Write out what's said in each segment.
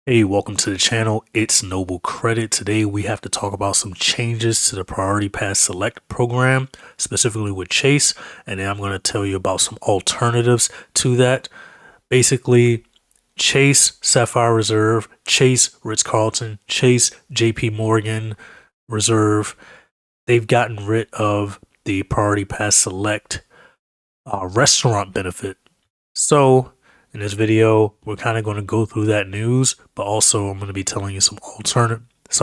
Hey, welcome to the channel. It's Noble Credit. Today we have to talk about some changes to the Priority Pass Select program, specifically with Chase, and then I'm going to tell you about some alternatives to that. Basically, Chase Sapphire Reserve, Chase Ritz-Carlton, Chase JP Morgan Reserve, they've gotten rid of the Priority Pass Select restaurant benefit. So in this video, we're kind of going to go through that news, but also I'm going to be telling you some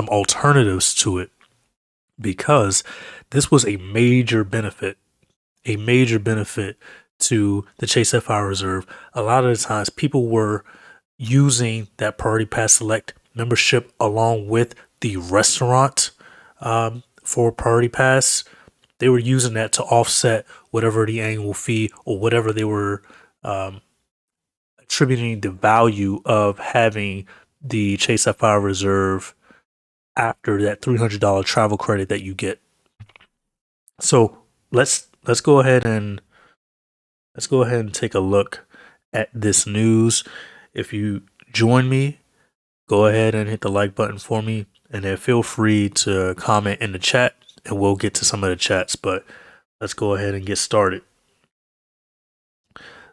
alternatives to it, because this was a major benefit to the Chase Sapphire Reserve. A lot of the times people were using that Priority Pass Select membership along with the restaurant for Priority Pass. They were using that to offset whatever the annual fee or whatever they were attributing the value of having the Chase Sapphire Reserve after that $300 travel credit that you get. So let's go ahead and take a look at this news. If you join me, go ahead and hit the like button for me, and then feel free to comment in the chat, and we'll get to some of the chats. But let's go ahead and get started.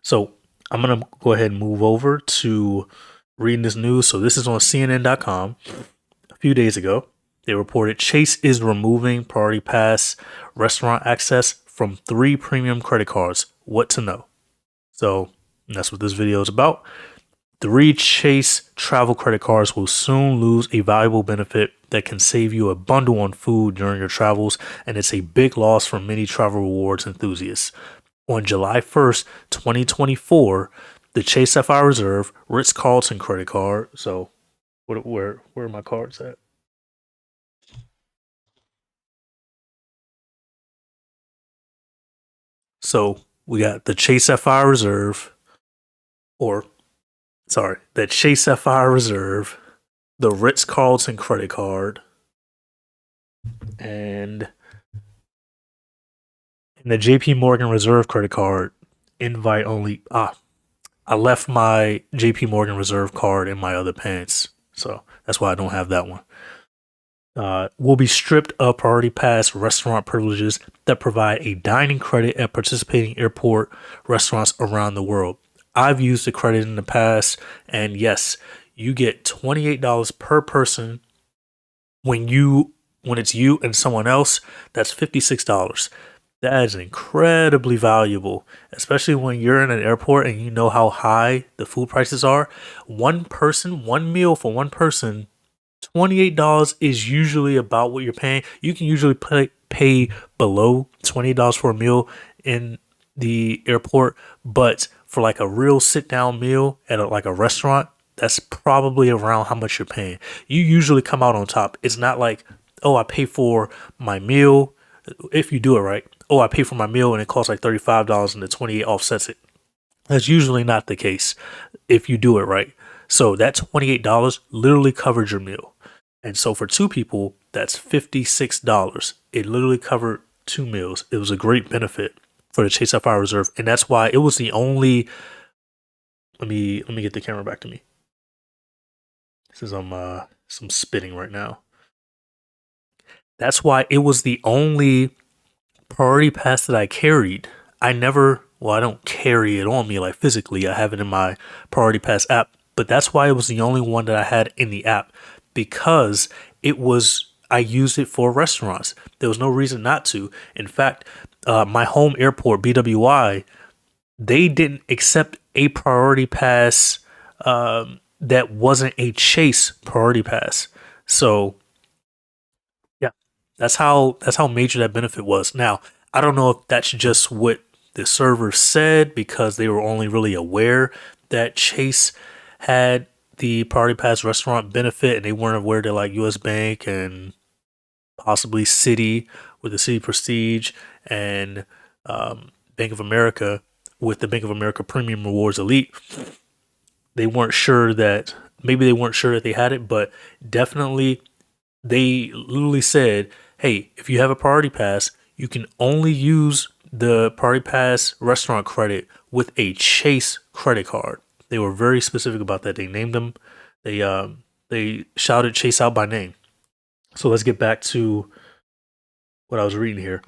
So I'm going to go ahead and move over to reading this news. So this is on CNN.com. A few days ago, they reported Chase is removing Priority Pass restaurant access from 3 premium credit cards. What to know? So that's what this video is about. 3 Chase travel credit cards will soon lose a valuable benefit that can save you a bundle on food during your travels, and it's a big loss for many travel rewards enthusiasts. On July 1st, 2024, the Chase Sapphire Reserve Ritz-Carlton credit card. So where are my cards at? So we got the Chase Sapphire Reserve, the Chase Sapphire Reserve, the Ritz-Carlton credit card, and the JP Morgan Reserve credit card. Invite only. I left my JP Morgan Reserve card in my other pants, so that's why I don't have that one. Will be stripped of Priority Pass restaurant privileges that provide a dining credit at participating airport restaurants around the world. I've used the credit in the past, and yes, you get $28 per person. When it's you and someone else, that's $56. That is incredibly valuable, especially when you're in an airport and you know how high the food prices are. One meal for one person, $28 is usually about what you're paying. You can usually pay below $20 for a meal in the airport, but for like a real sit-down meal at like a restaurant, that's probably around how much you're paying. You usually come out on top. It's not like, oh, I pay for my meal. If you do it right, oh, I pay for my meal and it costs like $35 and the 28 offsets it. That's usually not the case if you do it right. So that $28 literally covers your meal. And so for 2 people, that's $56. It literally covered 2 meals. It was a great benefit for the Chase Sapphire Reserve. And that's why it was the only, let me get the camera back to me. This is some spitting right now. That's why it was the only Priority Pass that I carried. I don't carry it on me like physically. I have it in my Priority Pass app, but that's why it was the only one that I had in the app, because I used it for restaurants. There was no reason not to. In fact, my home airport, BWI, they didn't accept a Priority Pass that wasn't a Chase Priority Pass. So yeah, that's how major that benefit was. Now, I don't know if that's just what the server said, because they were only really aware that Chase had the Priority Pass restaurant benefit, and they weren't aware that like US Bank and possibly Citi with the Citi Prestige and Bank of America with the Bank of America Premium Rewards Elite, they weren't sure that they had it, but definitely they literally said, hey, if you have a Priority Pass, you can only use the Priority Pass restaurant credit with a Chase credit card. They were very specific about that. They named them they shouted Chase out by name. So let's get back to what I was reading here.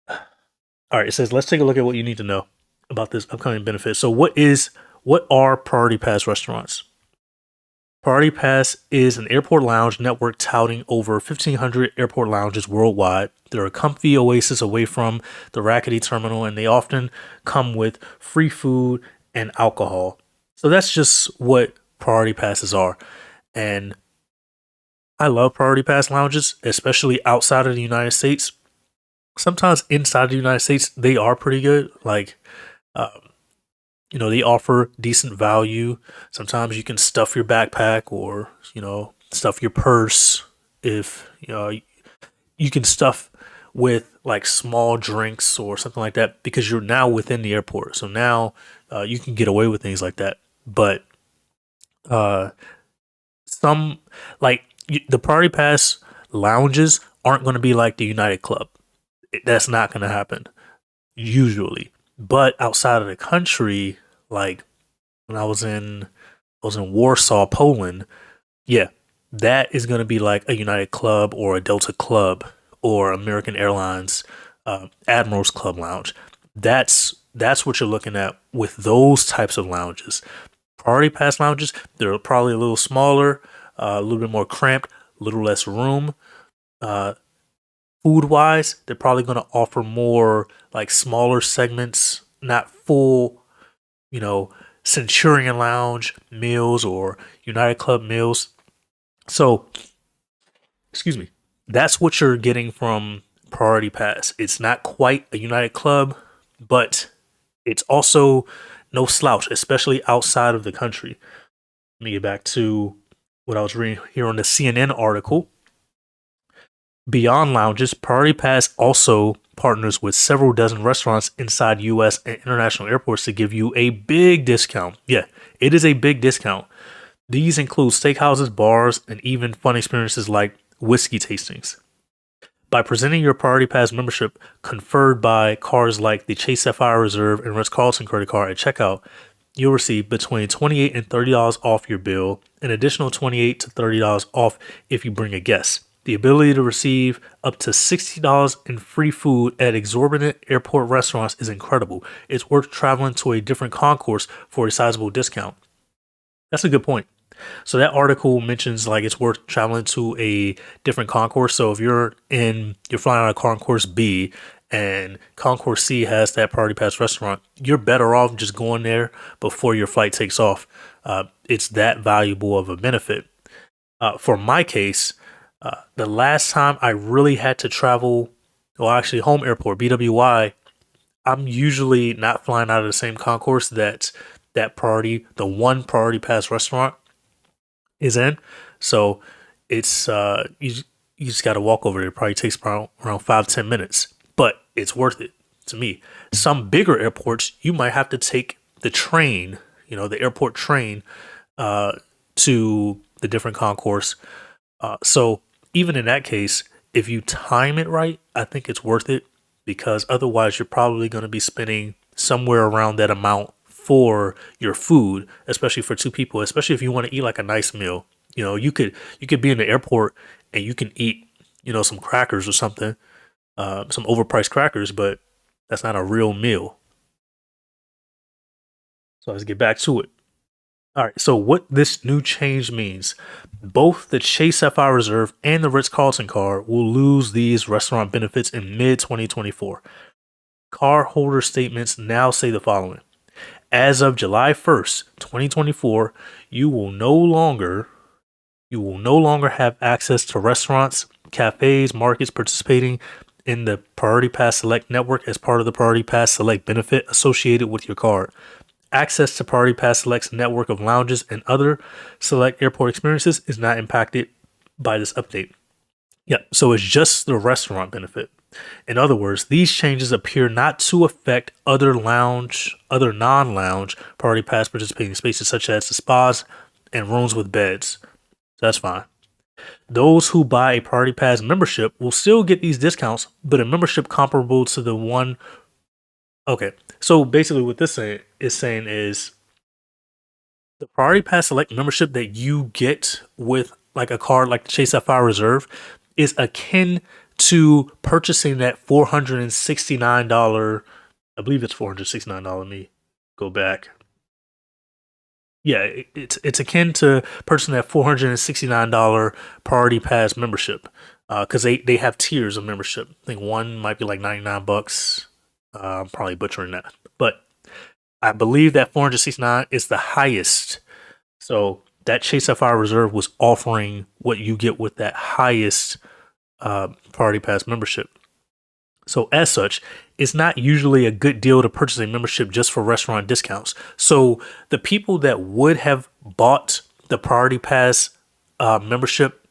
All right, it says let's take a look at what you need to know about this upcoming benefit. So what are Priority Pass restaurants? Priority Pass is an airport lounge network touting over 1,500 airport lounges worldwide. They're a comfy oasis away from the rackety terminal, and they often come with free food and alcohol. So that's just what Priority Passes are. And I love Priority Pass lounges, especially outside of the United States. Sometimes inside the United States, they are pretty good. Like, uh, they offer decent value. Sometimes you can stuff your backpack or, stuff your purse. If, you can stuff with like small drinks or something like that because you're now within the airport. So now you can get away with things like that. But uh, some, like, the Priority Pass lounges aren't going to be like the United Club. That's not going to happen usually. But outside of the country, like when I was in Warsaw, Poland, yeah, that is going to be like a United Club or a Delta Club or American Airlines Admirals Club lounge. That's what you're looking at with those types of lounges. Priority Pass lounges, they're probably a little smaller, a little bit more cramped, a little less room. Uh, Food wise, they're probably going to offer more like smaller segments, not full, you know, Centurion Lounge meals or United Club meals. So, excuse me, that's what you're getting from Priority Pass. It's not quite a United Club, but it's also no slouch, especially outside of the country. Let me get back to what I was reading here on the CNN article. Beyond lounges, Priority Pass also partners with several dozen restaurants inside US and international airports to give you a big discount. Yeah, it is a big discount. These include steakhouses, bars, and even fun experiences like whiskey tastings. By presenting your Priority Pass membership conferred by cards like the Chase Sapphire Reserve and Ritz-Carlton credit card at checkout, you'll receive between $28 and $30 off your bill, an additional $28 to $30 off if you bring a guest. The ability to receive up to $60 in free food at exorbitant airport restaurants is incredible. It's worth traveling to a different concourse for a sizable discount. That's a good point. So that article mentions like it's worth traveling to a different concourse. So if you're flying out of concourse B and concourse C has that Priority Pass restaurant, you're better off just going there before your flight takes off. It's that valuable of a benefit. For my case, the last time I really had to travel, well, actually, home airport, BWI, I'm usually not flying out of the same concourse the one Priority Pass restaurant is in. So it's you just got to walk over there. It probably takes around 5 to 10 minutes, but it's worth it to me. Some bigger airports, you might have to take the train, the airport train, to the different concourse. So even in that case, if you time it right, I think it's worth it because otherwise you're probably going to be spending somewhere around that amount for your food, especially for two people, especially if you want to eat like a nice meal. You could be in the airport and you can eat, some crackers or something, some overpriced crackers, but that's not a real meal. So let's get back to it. All right, so what this new change means, both the Chase Sapphire Reserve and the Ritz-Carlton card will lose these restaurant benefits in mid 2024. Card holder statements now say the following. As of July 1st, 2024, you will no longer have access to restaurants, cafes, markets participating in the Priority Pass Select network as part of the Priority Pass Select benefit associated with your card. Access to Priority Pass Select's network of lounges and other select airport experiences is not impacted by this update. Yeah, so it's just the restaurant benefit. In other words, these changes appear not to affect other non-lounge Priority Pass participating spaces such as the spas and rooms with beds. So that's fine. Those who buy a Priority Pass membership will still get these discounts, but a membership comparable to the one. Okay, so basically what this is saying is The Priority Pass Select membership that you get with like a card like the Chase Sapphire Reserve is akin to purchasing that $469. I believe it's $469. Let me go back. Yeah, it's akin to purchasing that $469 Priority Pass membership, because they have tiers of membership. I think one might be like $99. I'm probably butchering that, but I believe that 469 is the highest. So that Chase Sapphire Reserve was offering what you get with that highest Priority Pass membership. So as such, it's not usually a good deal to purchase a membership just for restaurant discounts. So the people that would have bought the Priority Pass membership,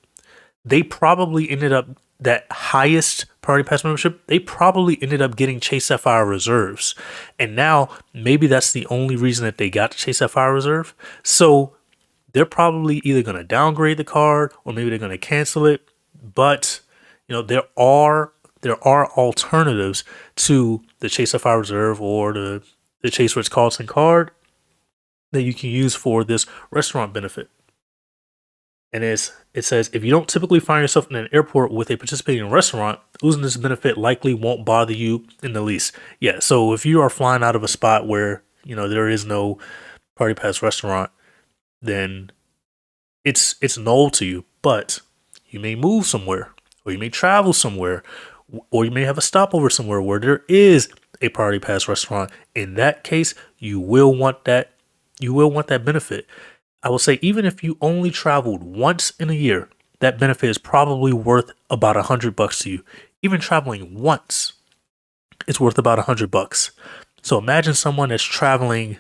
they probably ended up that highest Priority Pass membership. They probably ended up getting Chase Sapphire Reserves, and now maybe that's the only reason that they got the Chase Sapphire Reserve. So they're probably either going to downgrade the card or maybe they're going to cancel it. But there are alternatives to the Chase Sapphire Reserve or the Chase Ritz-Carlton card that you can use for this restaurant benefit. And it says, if you don't typically find yourself in an airport with a participating restaurant, losing this benefit likely won't bother you in the least. Yeah, so if you are flying out of a spot where, there is no Priority Pass restaurant, then it's null to you. But you may move somewhere, or you may travel somewhere, or you may have a stopover somewhere where there is a Priority Pass restaurant. In that case, you will want that benefit. I will say, even if you only traveled once in a year, that benefit is probably worth about $100 to you. Even traveling once, it's worth about $100. So imagine someone that's traveling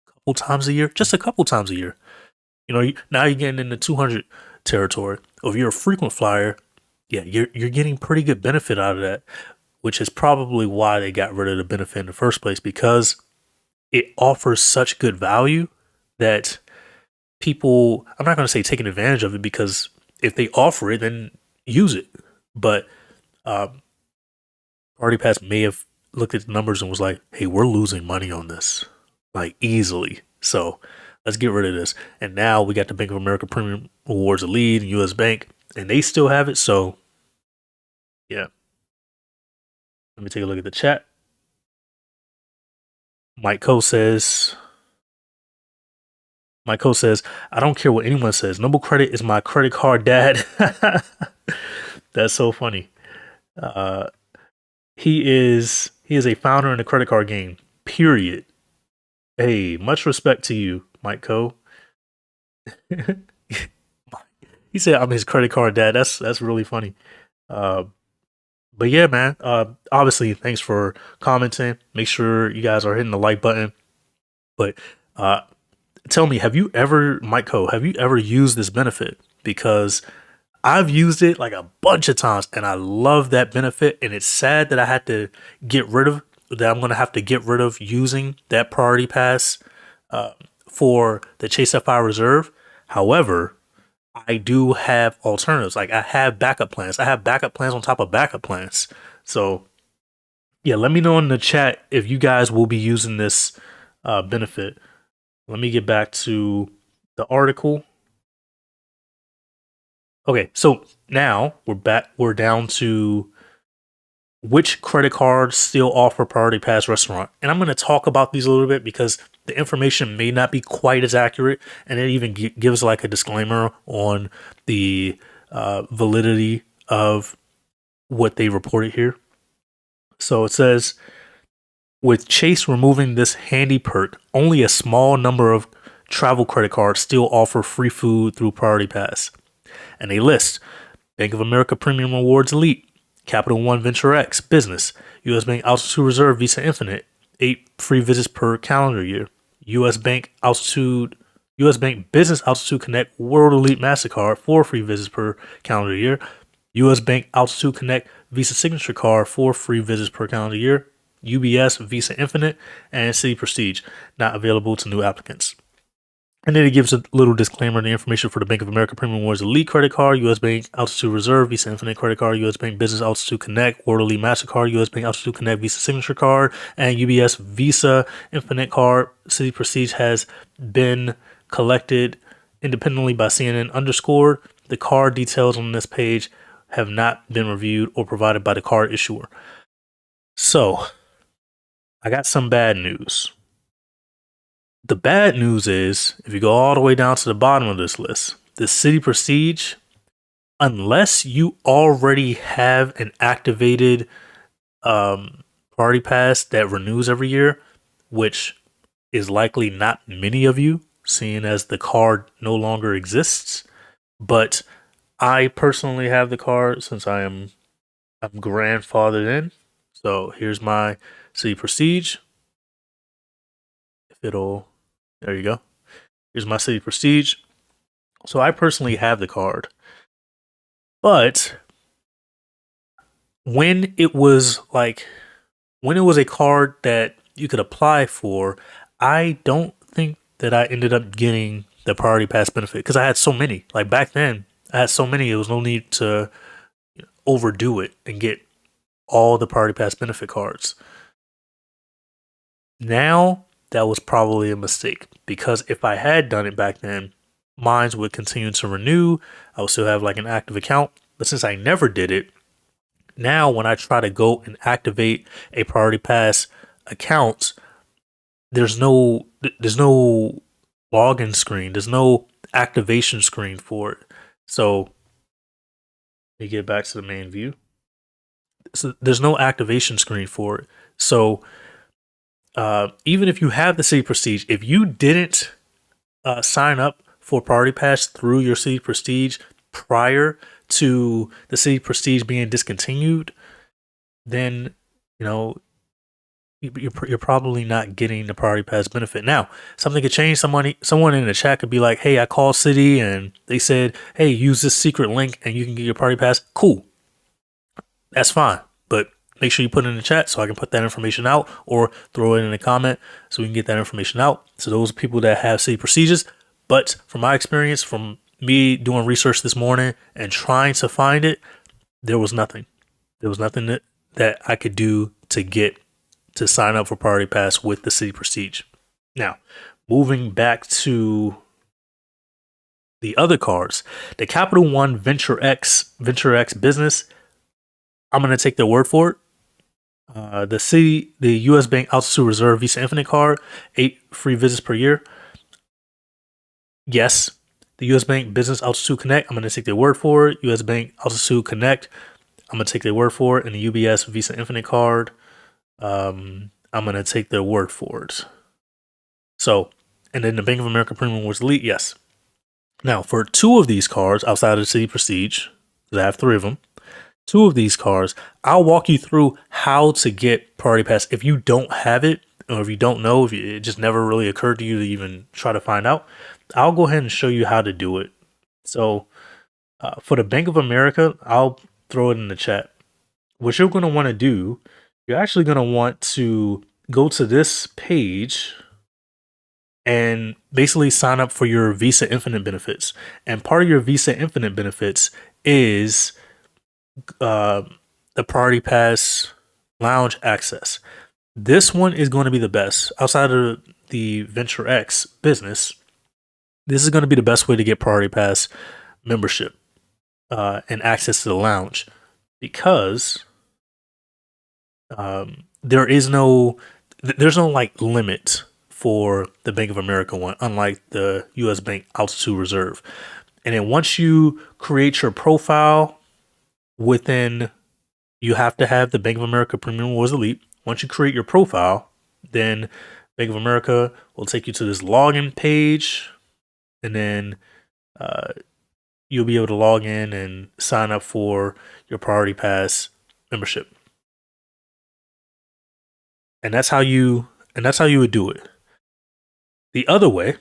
a couple times a year, just a couple times a year. Now you're getting into 200 territory. Or if you're a frequent flyer, yeah, you're getting pretty good benefit out of that, which is probably why they got rid of the benefit in the first place, because it offers such good value that people, I'm not going to say taking advantage of it, because if they offer it, then use it. But Priority Pass may have looked at the numbers and was like, hey, we're losing money on this, like easily. So let's get rid of this. And now we got the Bank of America Premium Rewards Elite and US Bank, and they still have it. So yeah. Let me take a look at the chat. Mike Cole says, I don't care what anyone says. Noble Credit is my credit card dad. That's so funny. He is a founder in the credit card game, period. Hey, much respect to you, Mike Cole. He said I'm his credit card dad. That's really funny. But yeah, man, obviously, thanks for commenting. Make sure you guys are hitting the like button. But tell me, Mike Cole, have you ever used this benefit? Because I've used it like a bunch of times and I love that benefit. And it's sad that I'm going to have to get rid of using that Priority Pass for the Chase Sapphire Reserve. However, I do have alternatives. Like I have backup plans. I have backup plans on top of backup plans. So yeah, let me know in the chat if you guys will be using this benefit. Let me get back to the article. Okay, so now we're down to which credit cards still offer Priority Pass restaurant. And I'm going to talk about these a little bit because the information may not be quite as accurate. And it even gives like a disclaimer on the validity of what they reported here. So it says, with Chase removing this handy perk, only a small number of travel credit cards still offer free food through Priority Pass. And they list Bank of America Premium Rewards Elite, Capital One Venture X Business, US Bank Altitude Reserve Visa Infinite, 8 free visits per calendar year, US Bank Business Altitude Connect World Elite Mastercard, 4 free visits per calendar year, US Bank Altitude Connect Visa Signature Card, 4 free visits per calendar year, UBS Visa Infinite, and City Prestige, not available to new applicants. And then it gives a little disclaimer and the information for the Bank of America Premium Rewards Elite Credit Card, US Bank Altitude Reserve, Visa Infinite Credit Card, US Bank Business Altitude Connect, World Elite MasterCard, US Bank Altitude Connect Visa Signature Card, and UBS Visa Infinite Card. City Prestige has been collected independently by CNN underscore. The card details on this page have not been reviewed or provided by the card issuer. So, I got some bad news. The bad news is, if you go all the way down to the bottom of this list, the City Prestige, unless you already have an activated party pass that renews every year, which is likely not many of you, seeing as the card no longer exists. But I personally have the card since I'm grandfathered in. So here's my City Prestige. If it'll, there you go. Here's my City Prestige. So I personally have the card. But when it was a card that you could apply for, I don't think that I ended up getting the priority pass benefit because I had so many. Like back then, I had so many. There was no need to overdo it and get all the priority pass benefit cards. Now, that was probably a mistake because if I had done it back then, mine would continue to renew. I would still have like an active account. But since I never did it, now when I try to go and activate a priority pass account, there's no login screen. There's no activation screen for it. So let me get back to the main view. So there's no activation screen for it. So even if you have the City Prestige, if you didn't sign up for Priority Pass through your City Prestige prior to the City Prestige being discontinued, then you're probably not getting the Priority Pass benefit. Now, something could change. Someone in the chat could be like, "Hey, I called City and they said, hey, use this secret link and you can get your Priority Pass." Cool, that's fine, but make sure you put it in the chat so I can put that information out, or throw it in a comment so we can get that information out. So those people that have City Prestiges. But from my experience, from me doing research this morning and trying to find it, there was nothing. There was nothing that I could do to sign up for Priority Pass with the City Prestige. Now, moving back to the other cards, the Capital One Venture X Business, I'm going to take their word for it. The U.S. Bank Altitude Reserve Visa Infinite card, 8 free visits per year. Yes, the U.S. Bank Business Altitude Connect, I'm going to take their word for it. U.S. Bank Altitude Connect, I'm going to take their word for it. And the UBS Visa Infinite card, I'm going to take their word for it. So, and then the Bank of America Premium Rewards Elite, yes. Now, for 2 of these cards outside of the City Prestige, because I have 3 of them, 2 of these cards, I'll walk you through how to get Priority Pass. If you don't have it, or if you don't know, if it just never really occurred to you to even try to find out, I'll go ahead and show you how to do it. So for the Bank of America, I'll throw it in the chat. What you're going to want to do, you're actually going to want to go to this page and basically sign up for your Visa Infinite benefits. And part of your Visa Infinite benefits is the Priority Pass lounge access. This one is going to be the best outside of the Venture X business. This is going to be the best way to get Priority Pass membership and access to the lounge, because there's no like limit for the Bank of America one, unlike the U.S. Bank Altitude Reserve. And then once you create your profile within, you have to have the Bank of America Premium Rewards Elite. Once you create your profile, then Bank of America will take you to this login page, and then you'll be able to log in and sign up for your Priority Pass membership. And that's how you would do it. The other way,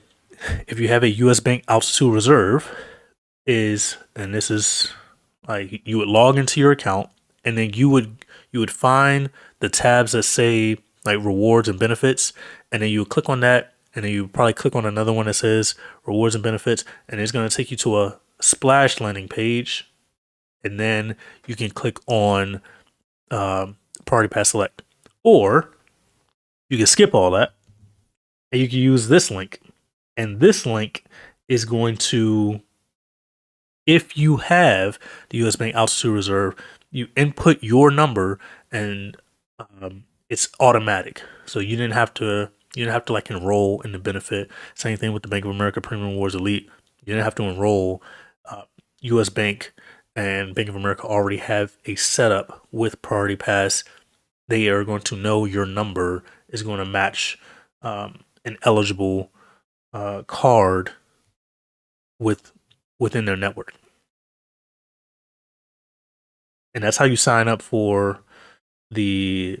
if you have a US Bank Altitude Reserve, is, and this is like, you would log into your account, and then you would find the tabs that say like rewards and benefits, and then you would click on that, and then you probably click on another one that says rewards and benefits, and it's going to take you to a splash landing page, and then you can click on Priority Pass Select, or you can skip all that and you can use this link. And this link is going to, if you have the US Bank Altitude Reserve, you input your number and it's automatic. So you didn't have to like enroll in the benefit. Same thing with the Bank of America Premium Rewards Elite. You didn't have to enroll. US Bank and Bank of America already have a setup with Priority Pass. They are going to know your number is going to match an eligible card with within their network, and that's how you sign up for the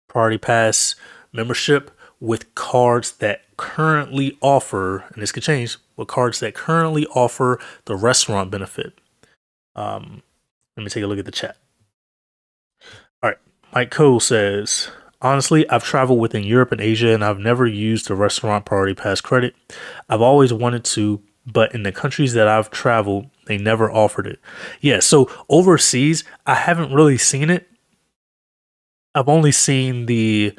Priority Pass membership with cards that currently offer, and this could change, with cards that currently offer the restaurant benefit. Let me take a look at the chat. All right, Mike Cole says, honestly, I've traveled within Europe and Asia, and I've never used the restaurant Priority Pass credit. I've always wanted to, but in the countries that I've traveled, they never offered it. Yeah, so overseas, I haven't really seen it. I've only seen the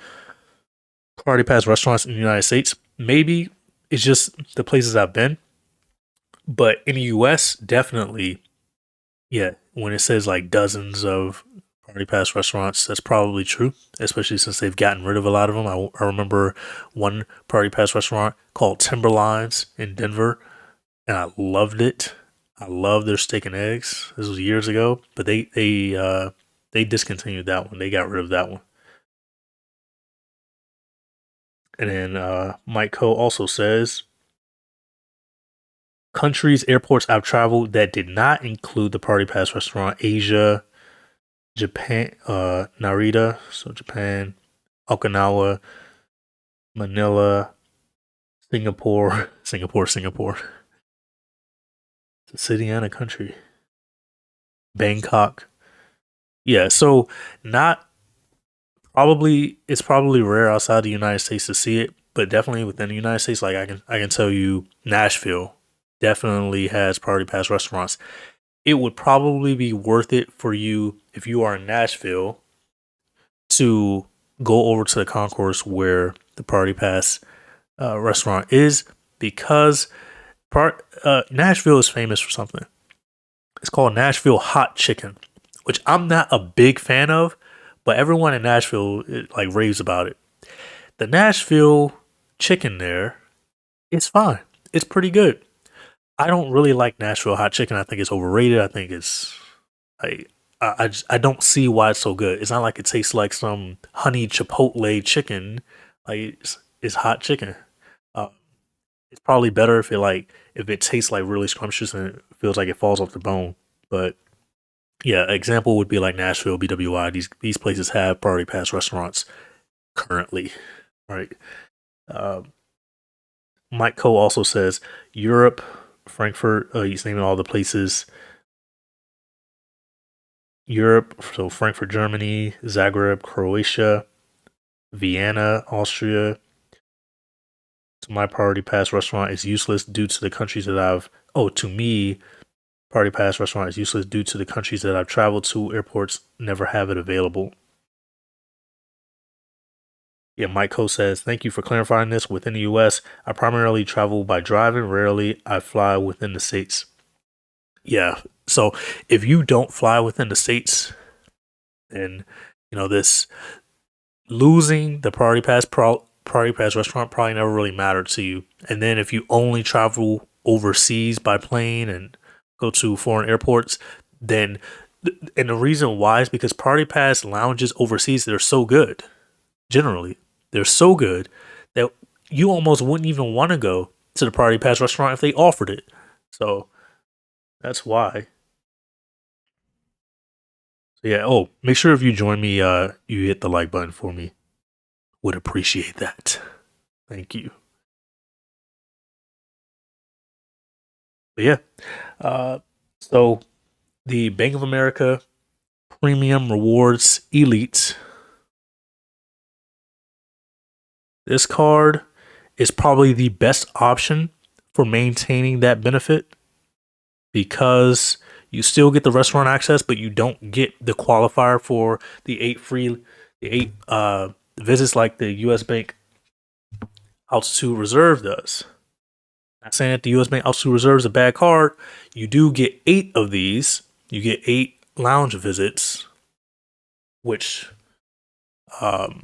Priority Pass restaurants in the United States. Maybe it's just the places I've been, but in the US, definitely, yeah. When it says like dozens of Priority Pass restaurants, that's probably true, especially since they've gotten rid of a lot of them. I remember one Priority Pass restaurant called Timberlines in Denver, and I loved it. I love their steak and eggs. This was years ago, but they discontinued that one. They got rid of that one. And then Mike Coe also says countries, airports I've traveled that did not include the Party Pass restaurant: Asia, Japan, Narita, so Japan, Okinawa, Manila, Singapore, Singapore. It's a city and a country. Bangkok. Yeah, so not probably it's probably rare outside the United States to see it, but definitely within the United States, like I can tell you, Nashville definitely has Party Pass restaurants. It would probably be worth it for you if you are in Nashville to go over to the concourse where the Party Pass restaurant is, because Nashville is famous for something. It's called Nashville hot chicken, which I'm not a big fan of, but everyone in Nashville like raves about it. The Nashville chicken there is fine. It's pretty good. I don't really like Nashville hot chicken. I think it's overrated. I think it's I don't see why it's so good. It's not like it tastes like some honey chipotle chicken. Like it's hot chicken. Uh, it's probably better if it tastes like really scrumptious and it feels like it falls off the bone. But yeah, example would be like Nashville, BWI. These places have Priority Pass restaurants currently, right? Uh, Mike Coe also says Europe, Frankfurt. He's naming all the places. Europe, so Frankfurt, Germany, Zagreb, Croatia, Vienna, Austria. So my Priority Pass restaurant is useless due to the countries that I've. Oh, to me, Party Pass restaurant is useless due to the countries that I've traveled to. Airports never have it available. Yeah, Mike Coe says, thank you for clarifying this. Within the US, I primarily travel by driving. Rarely I fly within the states. Yeah. So if you don't fly within the states, then this losing the Priority Pass restaurant probably never really mattered to you. And then if you only travel overseas by plane and go to foreign airports, then and the reason why is because Party Pass lounges overseas, they're so good. Generally, they're so good that you almost wouldn't even want to go to the Party Pass restaurant if they offered it. So that's why. So yeah. Oh, make sure if you join me, you hit the like button for me. Would appreciate that. Thank you. But yeah. So the Bank of America Premium Rewards Elite. This card is probably the best option for maintaining that benefit because you still get the restaurant access, but you don't get the qualifier for the eight visits like the US Bank Altitude Reserve does. Not saying that the US Bank Altitude Reserve is a bad card. You do get 8 of these. You get 8 lounge visits, which, to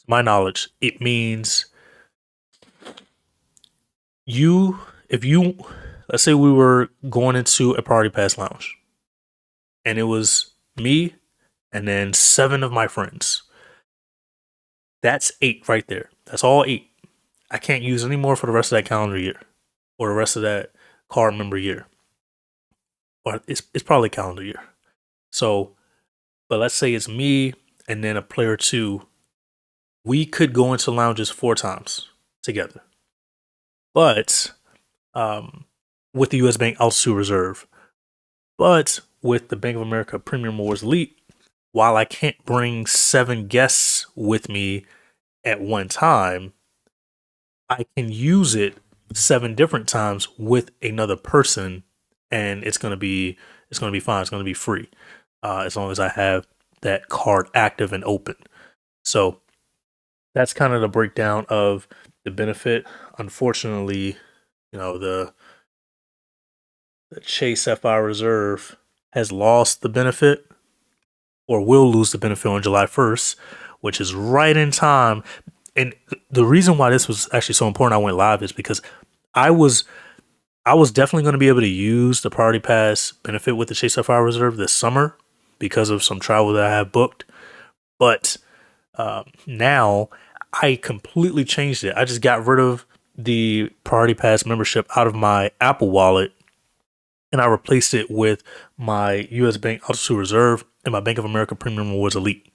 my knowledge, it means you, if you, let's say we were going into a party pass lounge and it was me and then 7 of my friends. That's 8 right there. That's all 8. I can't use any more for the rest of that calendar year or the rest of that card member year. Or it's probably calendar year. So, but let's say it's me and then a player 2. We could go into lounges 4 times together. But with the US Bank Altitude Reserve, but with the Bank of America Premium Rewards Elite, while I can't bring 7 guests with me at one time, I can use it 7 different times with another person, and it's gonna be fine. It's gonna be free, as long as I have that card active and open. So that's kind of the breakdown of the benefit. Unfortunately, the Chase Sapphire Reserve has lost the benefit or will lose the benefit on July 1st, which is right in time. And the reason why this was actually so important I went live is because I was definitely going to be able to use the Priority Pass benefit with the Chase Sapphire Reserve this summer because of some travel that I have booked. But now I completely changed it. I just got rid of the Priority Pass membership out of my Apple Wallet, and I replaced it with my US Bank Altitude Reserve and my Bank of America Premium Rewards Elite.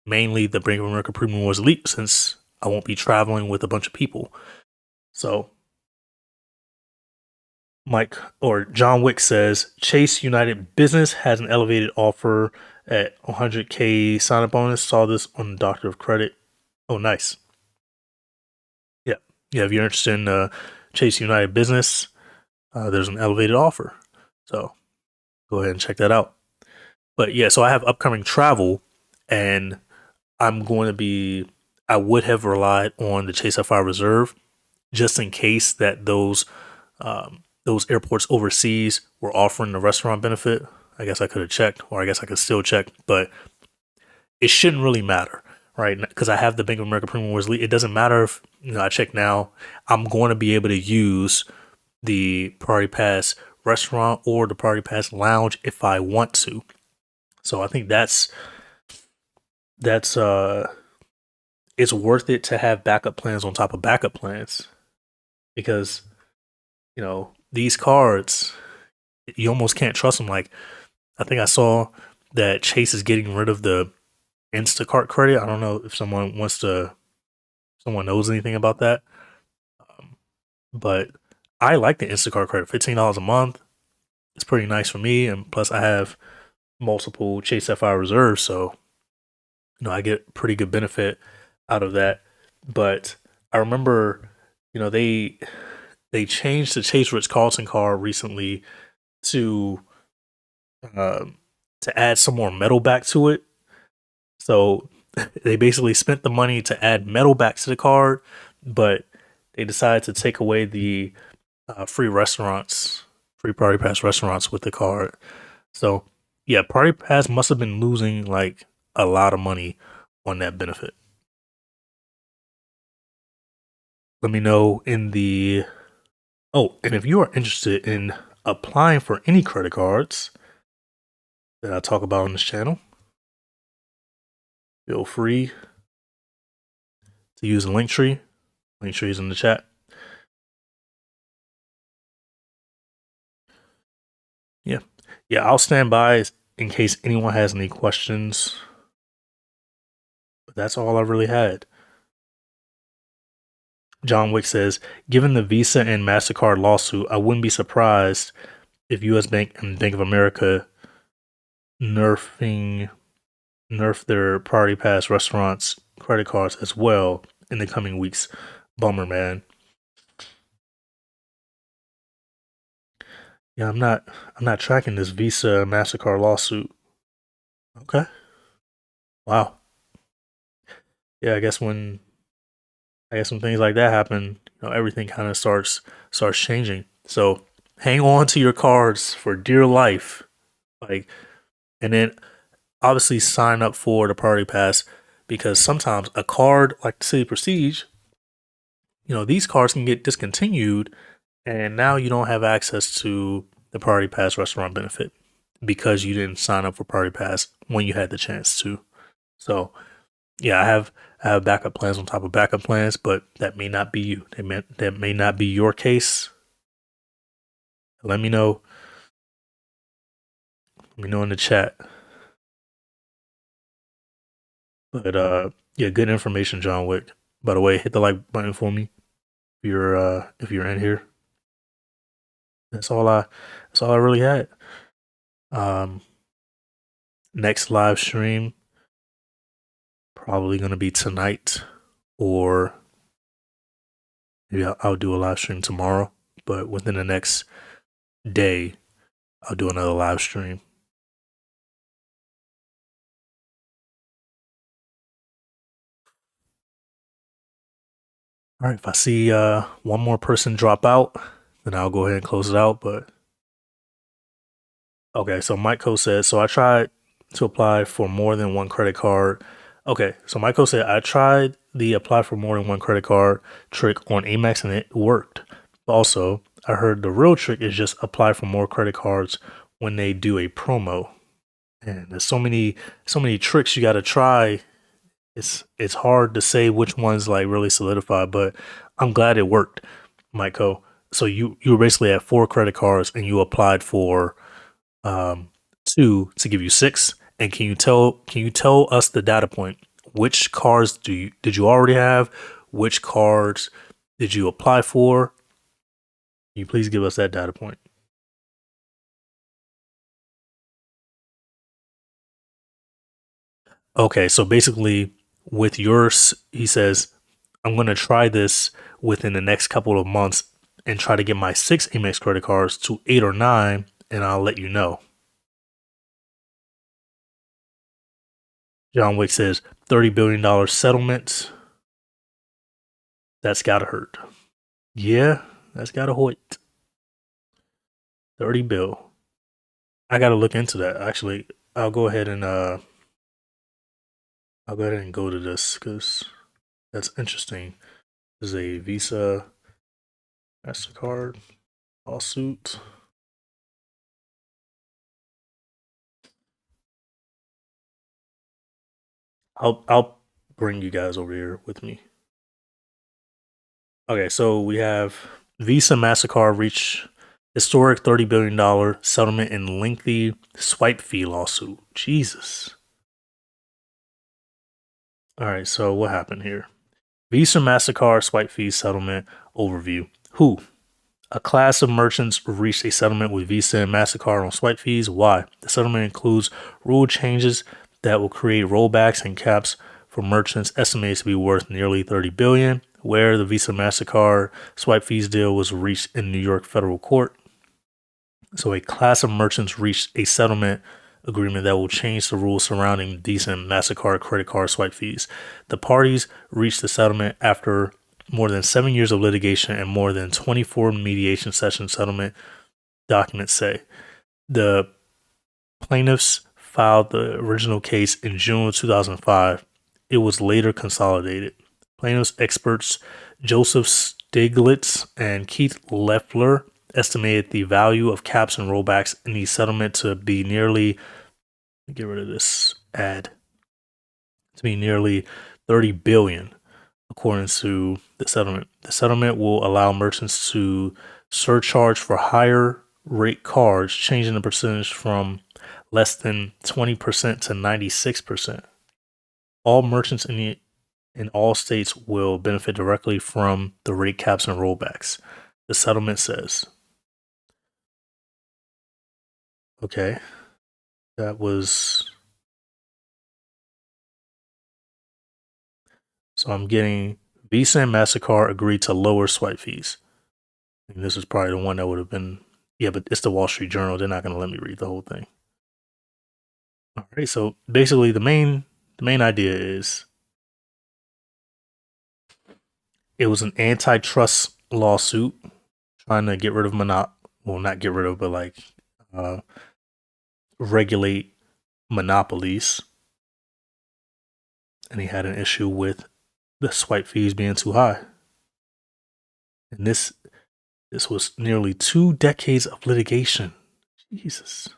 Mainly the Bank of America Premium Rewards Elite, since I won't be traveling with a bunch of people. So Mike or John Wick says Chase United Business has an elevated offer at 100K sign up bonus. Saw this on Doctor of Credit. Oh, nice. Yeah. Yeah. If you're interested in Chase United Business, there's an elevated offer. So go ahead and check that out. But yeah, so I have upcoming travel, and I would have relied on the Chase Sapphire Reserve just in case that those airports overseas were offering the restaurant benefit. I guess I could have checked, or I guess I could still check, but it shouldn't really matter, right? Because I have the Bank of America Premium Rewards Elite. It doesn't matter if I check now. I'm going to be able to use the Priority Pass restaurant or the Priority Pass lounge if I want to. So I think that's it's worth it to have backup plans on top of backup plans, because these cards, you almost can't trust them. Like, I think I saw that Chase is getting rid of the Instacart credit. I don't know if someone knows anything about that. But I like the Instacart credit. $15 a month. It's pretty nice for me, and plus I have multiple Chase Sapphire reserves, so I get pretty good benefit out of that. But I remember, they changed the Chase Ritz Carlton card recently to add some more metal back to it. So they basically spent the money to add metal back to the card, but they decided to take away the free Priority Pass restaurants with the card. So yeah, Priority Pass must have been losing like a lot of money on that benefit. Let me know in the and if you are interested in applying for any credit cards that I talk about on this channel, feel free to use the link tree. Link tree is in the chat. Yeah, I'll stand by in case anyone has any questions. But that's all I really had. John Wick says, given the Visa and Mastercard lawsuit, I wouldn't be surprised if U.S. Bank and Bank of America nerf their Priority Pass restaurants credit cards as well in the coming weeks. Bummer, man. Yeah, I'm not tracking this Visa Mastercard lawsuit. Okay. Wow. Yeah, I guess when I guess when things like that happen, everything kind of starts changing. So hang on to your cards for dear life, like, and then obviously sign up for the Priority Pass because sometimes a card like the City Prestige, these cards can get discontinued, and now you don't have access to the Priority Pass restaurant benefit because you didn't sign up for Priority Pass when you had the chance to. So yeah, I have backup plans on top of backup plans, but that may not be you. That may not be your case. Let me know. Let me know in the chat. But yeah, good information, John Wick. By the way, hit the like button for me if you're in here. That's all I really had. Um Next live stream probably gonna be tonight, or maybe I'll do a live stream tomorrow. But within the next day, I'll do another live stream. All right, if I see one more person drop out, then I'll go ahead and close it out. But okay, so Michael said, so I tried to apply for more than one credit card. Okay, so Michael said, I tried the apply for more than one credit card trick on Amex and it worked. Also, I heard the real trick is just apply for more credit cards when they do a promo. And there's so many tricks you got to try. It's hard to say which ones like really solidify, but I'm glad it worked, Michael. So you were basically at four credit cards and you applied for um, two to give you six. And can you tell us the data point? Which cards did you already have? Which cards did you apply for? Can you please give us that data point? Okay, so basically, with yours, he says, I'm gonna try this within the next couple of months and try to get my six Amex credit cards to eight or nine, and I'll let you know. John Wick says $30 billion settlement. That's gotta hurt. Yeah, that's gotta hurt. 30 bill. I gotta look into that. Actually, I'll go ahead and I'll go ahead and go to this because that's interesting. This is a Visa Mastercard lawsuit. I'll bring you guys over here with me. Okay, so we have Visa Mastercard reach historic $30 billion settlement in lengthy swipe fee lawsuit. Jesus. All right, so what happened here? Visa Mastercard swipe fee settlement overview. Who? A class of merchants reached a settlement with Visa and MasterCard on swipe fees. Why? The settlement includes rule changes that will create rollbacks and caps for merchants estimated to be worth nearly $30 billion, where the Visa MasterCard swipe fees deal was reached in New York federal court. So a class of merchants reached a settlement agreement that will change the rules surrounding Visa and MasterCard credit card swipe fees. The parties reached the settlement after more than 7 years of litigation and more than 24 mediation sessions, settlement documents say. The plaintiffs filed the original case in June 2005. It was later consolidated. Plaintiffs experts Joseph Stiglitz and Keith Leffler estimated the value of caps and rollbacks in the settlement to be nearly, get rid of this ad, to be nearly 30 billion according to the settlement. The settlement will allow merchants to surcharge for higher rate cards, changing the percentage from less than 20% to 96%. All merchants in all states will benefit directly from the rate caps and rollbacks, the settlement says. Okay, that was, so I'm getting Visa and MasterCard agreed to lower swipe fees. And this is probably the one that would have been, yeah, but it's the Wall Street Journal. They're not going to let me read the whole thing. All right, so basically the main idea is It was an antitrust lawsuit trying to get rid of well, not get rid of, but like uh, regulate monopolies. And he had an issue with the swipe fees being too high. And this was nearly 2 decades of litigation. Jesus.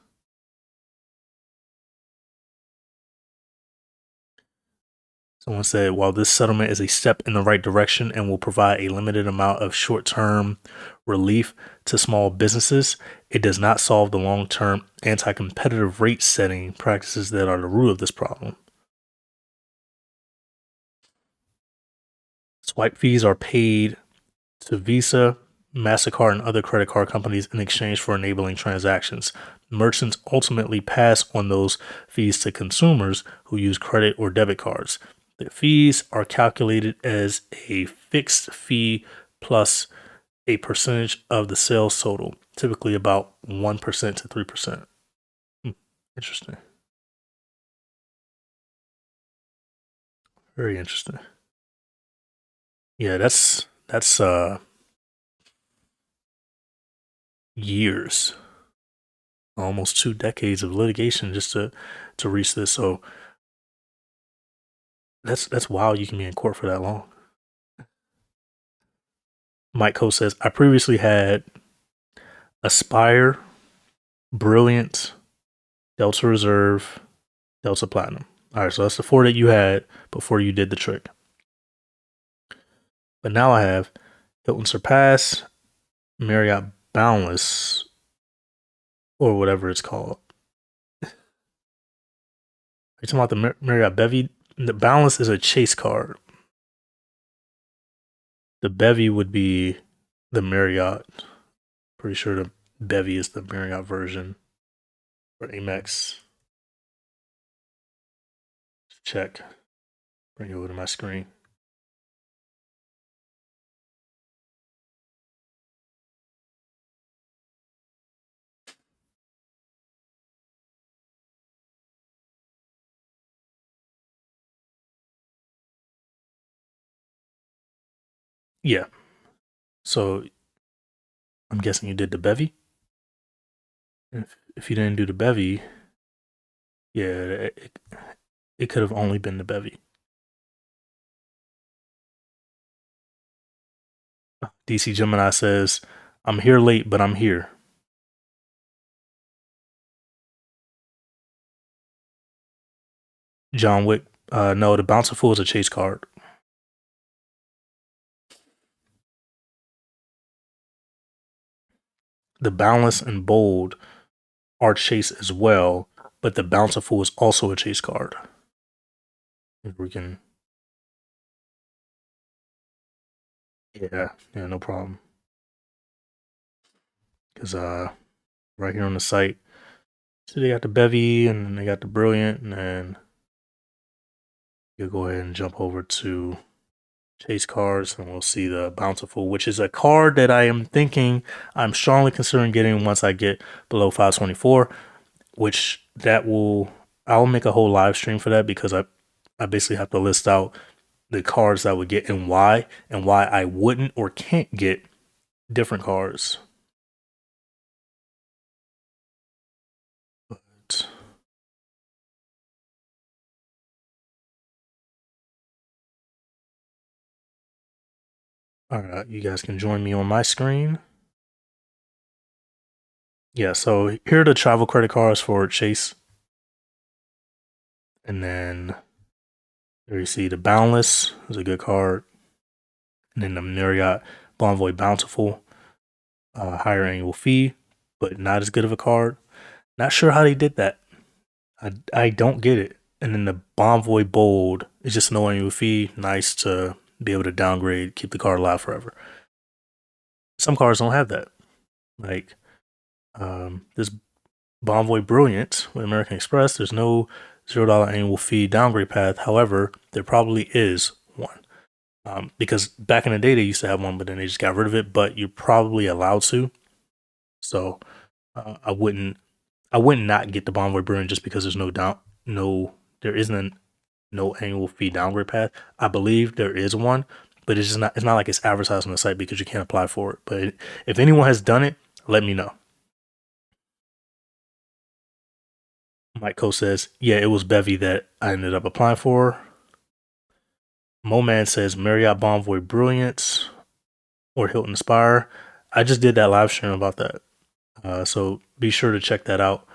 Someone said, while this settlement is a step in the right direction and will provide a limited amount of short term relief to small businesses, it does not solve the long term anti competitive rate setting practices that are the root of this problem. Swipe fees are paid to Visa, Mastercard, and other credit card companies in exchange for enabling transactions. Merchants ultimately pass on those fees to consumers who use credit or debit cards. The fees are calculated as a fixed fee plus a percentage of the sales total, typically about 1% to 3%. Interesting. Very interesting. Yeah, that's years, almost 2 decades of litigation just to reach this. So that's wild. You can be in court for that long. Mike Cole says, I previously had Aspire, Brilliant, Delta Reserve, Delta Platinum. All right, so that's the 4 that you had before you did the trick. But now I have Hilton Surpass, Marriott Boundless, or whatever it's called. Are you talking about the Marriott Bevy? The Boundless is a chase card. The Bevy would be the Marriott. Pretty sure the Bevy is the Marriott version for Amex. Check. Bring it over to my screen. Yeah. So I'm guessing you did the Bevy. If you didn't do the Bevy, yeah, it could have only been the Bevy. DC Gemini says, I'm here late, but I'm here. John Wick, no, the Bountiful is a chase card. The Boundless and Bold are chase as well, but the Bountiful is also a chase card. If we can. Yeah, no problem. Because right here on the site, so they got the Bevy and then they got the Brilliant, and then you go ahead and jump over to chase cards and we'll see the Bountiful, which is a card that I am thinking I'm strongly considering getting once I get below 524, which I'll make a whole live stream for that because I basically have to list out the cards I would get and why I wouldn't or can't get different cards. But all right, you guys can join me on my screen. Yeah, so here are the travel credit cards for Chase. And then there you see the Boundless is a good card. And then the Marriott Bonvoy Bountiful, higher annual fee, but not as good of a card. Not sure how they did that. I don't get it. And then the Bonvoy Bold is just no annual fee. Nice to be able to downgrade, keep the card alive forever. Some cards don't have that. Like this Bonvoy Brilliant with American Express, there's no $0 annual fee downgrade path. However, there probably is one. Because back in the day they used to have one, but then they just got rid of it. But you're probably allowed to. So I wouldn't not get the Bonvoy Brilliant just because there's there isn't no annual fee downgrade path. I believe there is one, but it's just not. It's not like it's advertised on the site because you can't apply for it. But if anyone has done it, let me know. Mike Co says, yeah, it was Bevy that I ended up applying for. Moman says Marriott Bonvoy Brilliance or Hilton Aspire. I just did that live stream about that. So be sure to check that out.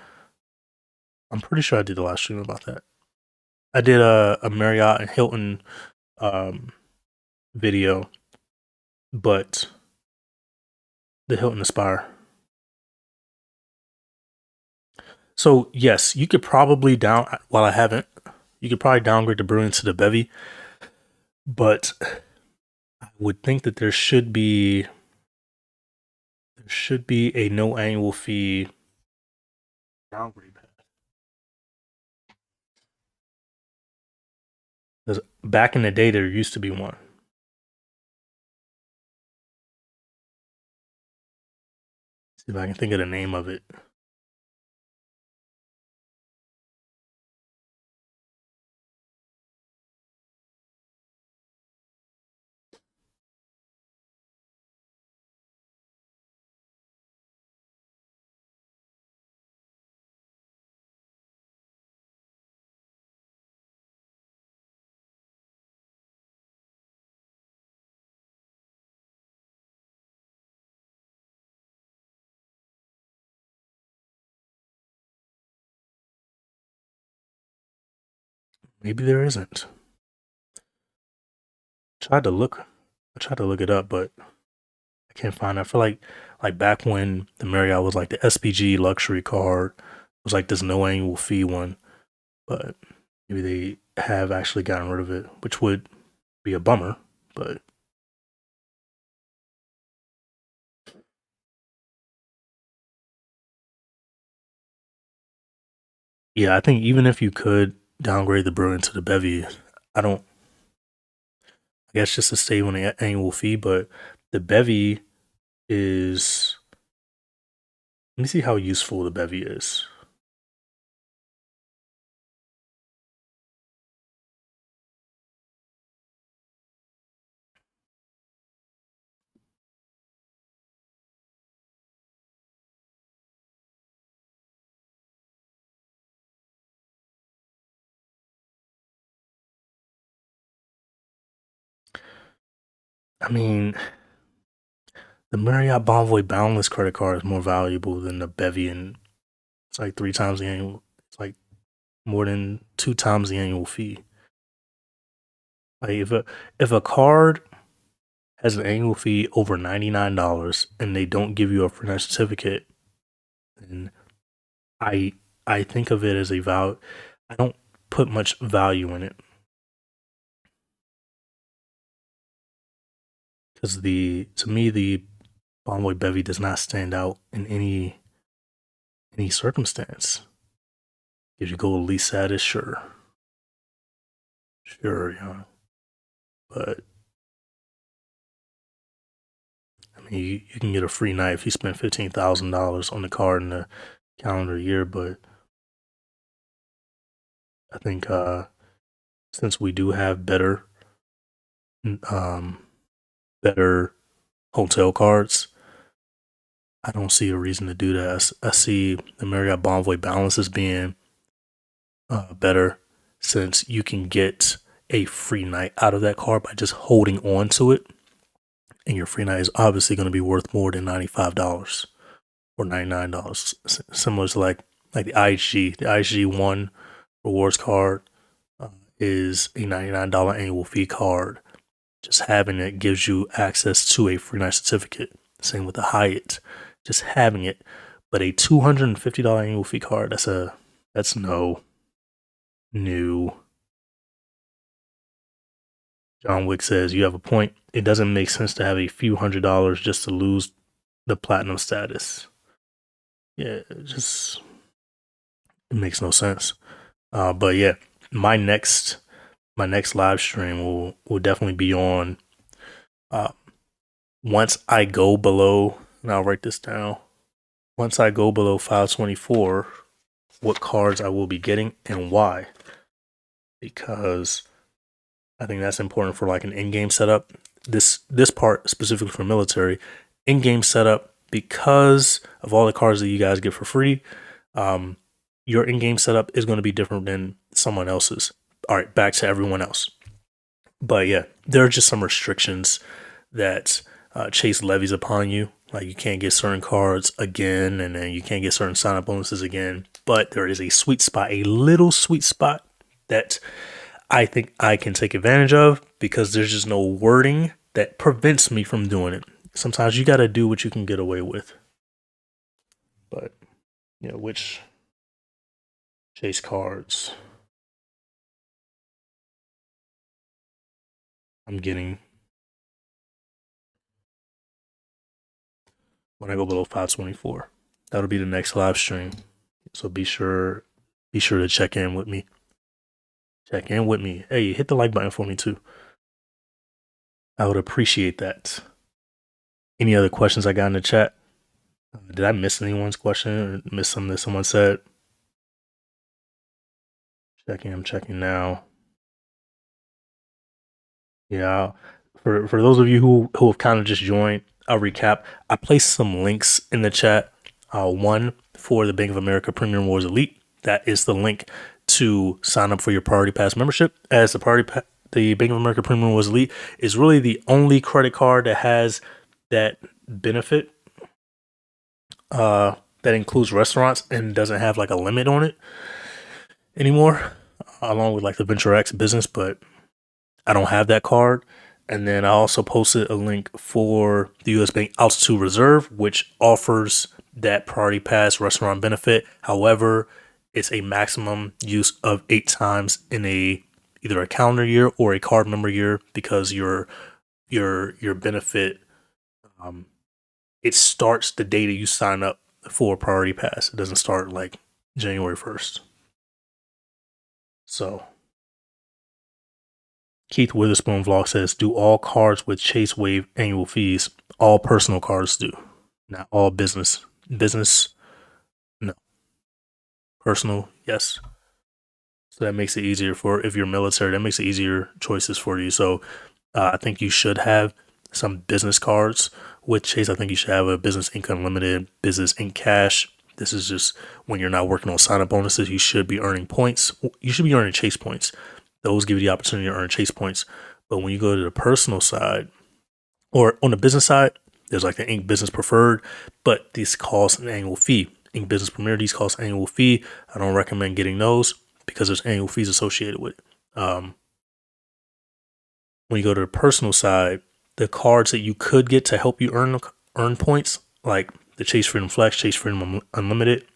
I'm pretty sure I did the live stream about that. I did a Marriott and Hilton video, but the Hilton Aspire. So yes, you could probably while I haven't, you could probably downgrade the Brilliance to the Bevy, but I would think that there should be a no annual fee downgrade path. Because back in the day, there used to be one. See if I can think of the name of it. Maybe there isn't. I tried to look it up, but I can't find it. I feel like back when the Marriott was like the SPG luxury card, it was like this no annual fee one, but maybe they have actually gotten rid of it, which would be a bummer, but yeah, I think even if you could downgrade the Brilliant to the Bevy, I don't. I guess just to save on the annual fee, but the Bevy is. Let me see how useful the Bevy is. I mean, the Marriott Bonvoy Boundless credit card is more valuable than the Bevy, and it's like 3 times the annual. It's like more than 2 times the annual fee. Like if a card has an annual fee over $99 and they don't give you a free certificate, then I I think of it as a value. I don't put much value in it because to me the Bonvoy Bevy does not stand out in any circumstance. If you go least saddest, sure, yeah, but I mean you can get a free night if you spend $15,000 on the card in the calendar year, but I think since we do have um, better hotel cards, I don't see a reason to do that. I see the Marriott Bonvoy balance as being better since you can get a free night out of that card by just holding on to it. And your free night is obviously going to be worth more than $95 or $99. Similar to like the IHG. The IHG One rewards card is a $99 annual fee card. Just having it gives you access to a free night certificate. Same with the Hyatt. Just having it. But a $250 annual fee card, that's no new. John Wick says, you have a point. It doesn't make sense to have a few $100s just to lose the platinum status. Yeah, it makes no sense. But yeah, my next live stream will definitely be on once I go below, and I'll write this down. Once I go below 524, what cards I will be getting and why. Because I think that's important for like an in-game setup. this part specifically for military in-game setup, because of all the cards that you guys get for free. Your in-game setup is going to be different than someone else's. All right, back to everyone else. But yeah, there are just some restrictions that Chase levies upon you. Like you can't get certain cards again, and then you can't get certain sign-up bonuses again. But there is a sweet spot, a little sweet spot that I think I can take advantage of because there's just no wording that prevents me from doing it. Sometimes you got to do what you can get away with. But yeah, which Chase cards I'm getting when I go below 524. That'll be the next live stream. So be sure to check in with me. Check in with me. Hey, hit the like button for me too. I would appreciate that. Any other questions I got in the chat? Did I miss anyone's question or miss something that someone said? I'm checking now. Yeah. For those of you who have kind of just joined, I'll recap. I placed some links in the chat. One for the Bank of America Premium Rewards Elite. That is the link to sign up for your Priority Pass membership. As the Bank of America Premium Rewards Elite is really the only credit card that has that benefit. That includes restaurants and doesn't have like a limit on it anymore, along with like the Venture X business, but I don't have that card. And then I also posted a link for the US Bank Altitude Reserve, which offers that Priority Pass restaurant benefit. However, it's a maximum use of 8 times in either a calendar year or a card member year, because your benefit it starts the day that you sign up for Priority Pass. It doesn't start like January 1st. So Keith Witherspoon vlog says, do all cards with Chase waive annual fees? All personal cards do, not all business. Business, no. Personal, yes. So that makes it easier for, if you're military, that makes it easier choices for you. So I think you should have some business cards with Chase. I think you should have a business income limited, business in cash. This is just when you're not working on sign-up bonuses, you should be earning points. You should be earning Chase points. Those give you the opportunity to earn Chase points. But when you go to the personal side or on the business side, there's like the Ink Business Preferred, but these cost an annual fee. Ink Business Premier, these cost an annual fee. I don't recommend getting those because there's annual fees associated with it. When you go to the personal side, the cards that you could get to help you earn points, like the Chase Freedom Flex, Chase Freedom Unlimited,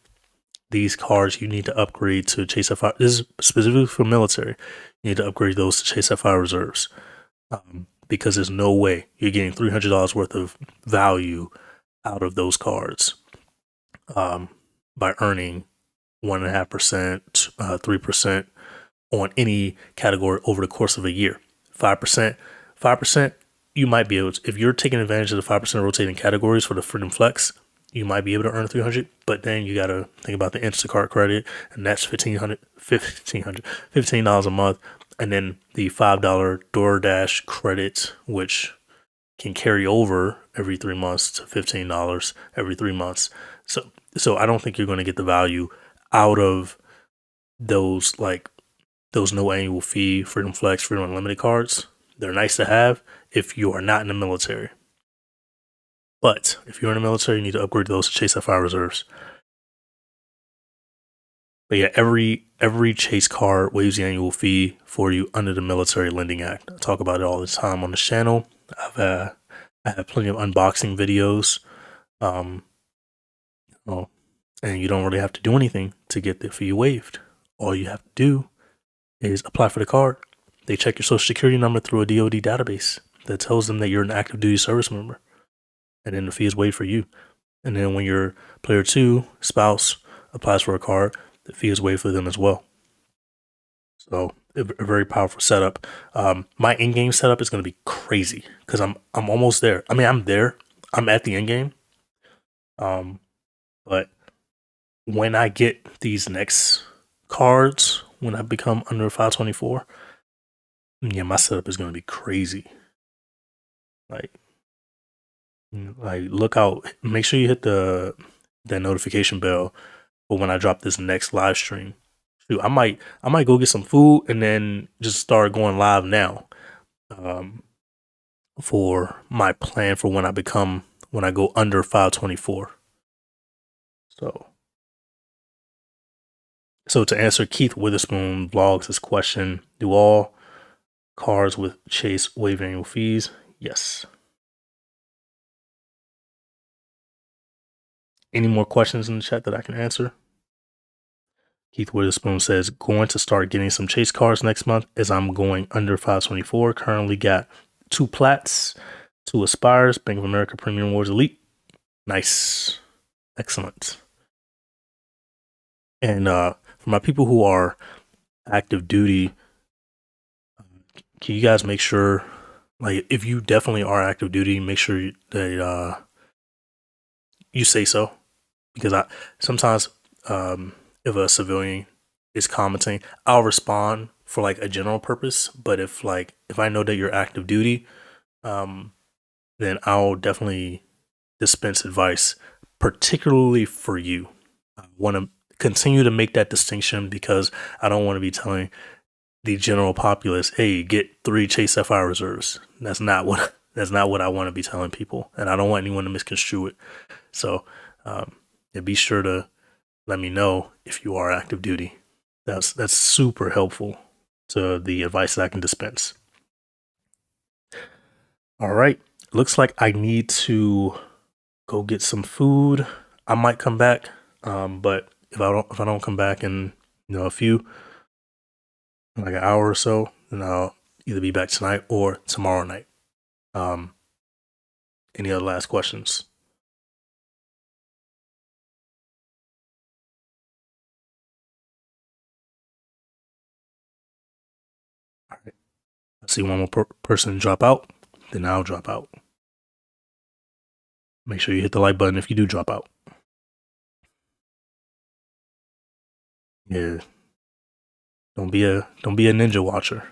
these cards you need to upgrade to Chase Sapphire. This is specifically for military. You need to upgrade those to Chase Sapphire Reserves, because there's no way you're getting $300 worth of value out of those cards by earning 1.5%, 3% on any category over the course of a year. 5%, you might be able to, if you're taking advantage of the 5% rotating categories for the Freedom Flex, you might be able to earn 300, but then you got to think about the Instacart credit, and that's $15 a month. And then the $5 DoorDash credit, which can carry over every 3 months to $15 every 3 months. So I don't think you're going to get the value out of those no annual fee Freedom Flex, Freedom Unlimited cards. They're nice to have if you are not in the military. But if you're in the military, you need to upgrade those to Chase Sapphire Reserves. But yeah, every Chase card waives the annual fee for you under the Military Lending Act. I talk about it all the time on the channel. I have plenty of unboxing videos. And you don't really have to do anything to get the fee waived. All you have to do is apply for the card. They check your social security number through a DoD database that tells them that you're an active duty service member. And then the fee is waived for you. And then when your player 2 spouse applies for a card, the fee is waived for them as well. So a very powerful setup. My in-game setup is going to be crazy because I'm almost there. I mean, I'm there. I'm at the end game. But when I get these next cards, when I become under 524, yeah, my setup is going to be crazy. Like, look out. Make sure you hit that notification bell for when I drop this next live stream. Shoot, I might go get some food and then just start going live now. For my plan for when I go under 524. So to answer Keith Witherspoon Vlogs' question, do all cards with Chase waive annual fees? Yes. Any more questions in the chat that I can answer? Keith Witherspoon says, going to start getting some Chase cards next month as I'm going under 524. Currently got 2 Plats, 2 Aspires, Bank of America Premium Awards Elite. Nice. Excellent. And for my people who are active duty, can you guys make sure, like, if you definitely are active duty, make sure that you say so, because I sometimes if a civilian is commenting, I'll respond for like a general purpose, but if I know that you're active duty, then I'll definitely dispense advice, particularly for you. I want to continue to make that distinction because I don't want to be telling the general populace, hey, get 3 Chase Sapphire reserves. That's not what I want to be telling people, and I don't want anyone to misconstrue it. So be sure to let me know if you are active duty. That's super helpful to the advice that I can dispense. All right, looks like I need to go get some food. I might come back, but if I don't come back in a few, like an hour or so, then I'll either be back tonight or tomorrow night. Any other last questions? All right. I see one more person drop out, then I'll drop out. Make sure you hit the like button if you do drop out. Yeah. Don't be a ninja watcher.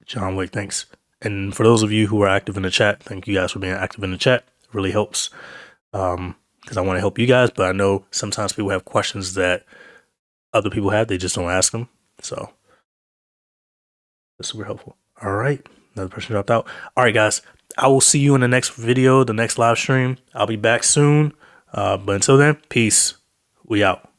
John Wick, thanks. And for those of you who are active in the chat, thank you guys for being active in the chat. It really helps. Because I want to help you guys, but I know sometimes people have questions that other people have, they just don't ask them. So that's super helpful. All right. Another person dropped out. All right, guys. I will see you in the next video, the next live stream. I'll be back soon. But until then, peace. We out.